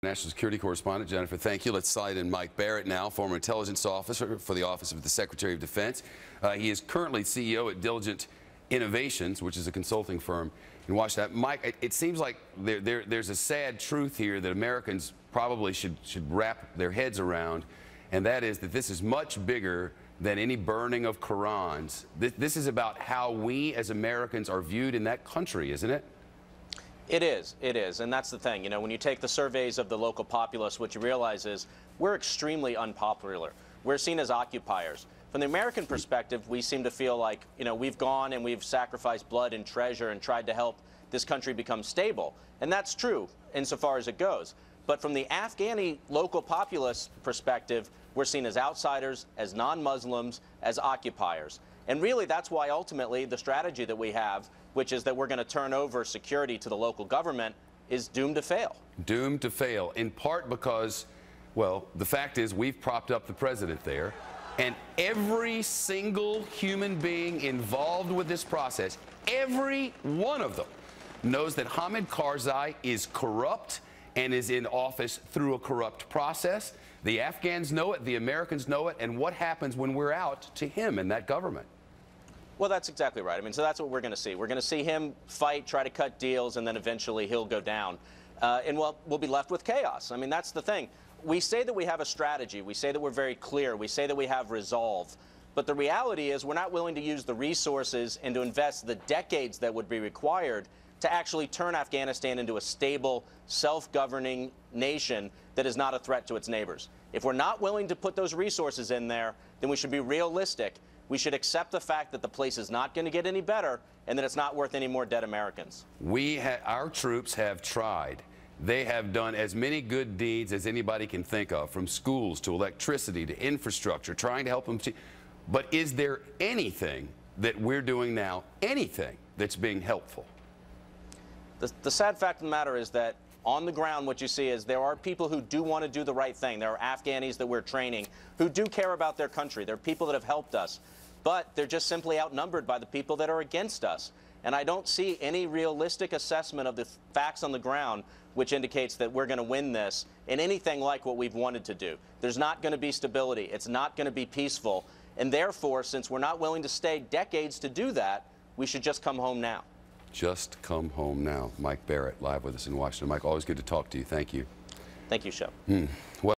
National Security Correspondent Jennifer, thank you. Let's slide in Mike Barrett now, former intelligence officer for the Office of the Secretary of Defense. He is currently CEO at Diligent Innovations, which is a consulting firm in Washington. Mike, it seems like there's a sad truth here that Americans probably should wrap their heads around, and that is that this is much bigger than any burning of Qurans. This is about how we as Americans are viewed in that country, isn't it? It is, and that's the thing. You know, when you take the surveys of the local populace, what you realize is we're extremely unpopular. We're seen as occupiers. From the American perspective, we seem to feel like, you know, we've gone and we've sacrificed blood and treasure and tried to help this country become stable. And that's true insofar as it goes. But from the Afghani local populace perspective, we're seen as outsiders, as non-Muslims, as occupiers. And really, that's why ultimately the strategy that we have, which is that we're going to turn over security to the local government, is doomed to fail. Doomed to fail, in part because, well, the fact is we've propped up the president there, and every single human being involved with this process, every one of them, knows that Hamid Karzai is corrupt and is in office through a corrupt process. The Afghans know it, the Americans know it, and what happens when we're out to him and that government? Well, that's exactly right. I mean, so that's what we're going to see. We're going to see him fight, try to cut deals, and then eventually he'll go down. And we'll be left with chaos. I mean, that's the thing. We say that we have a strategy. We say that we're very clear. We say that we have resolve. But the reality is we're not willing to use the resources and to invest the decades that would be required to actually turn Afghanistan into a stable, self-governing nation that is not a threat to its neighbors. If we're not willing to put those resources in there, then we should be realistic. We should accept the fact that the place is not going to get any better and that it's not worth any more dead Americans. Our troops have tried. They have done as many good deeds as anybody can think of, from schools to electricity to infrastructure, trying to help them. But is there anything that we're doing now, anything that's being helpful? The sad fact of the matter is that on the ground, what you see is there are people who do want to do the right thing. There are Afghanis that we're training who do care about their country. There are people that have helped us, but they're just simply outnumbered by the people that are against us. And I don't see any realistic assessment of the facts on the ground which indicates that we're going to win this in anything like what we've wanted to do. There's not going to be stability. It's not going to be peaceful. And therefore, since we're not willing to stay decades to do that, we should just come home now. Just come home now. Mike Barrett, live with us in Washington. Mike, always good to talk to you. Thank you. Thank you, Shep. Well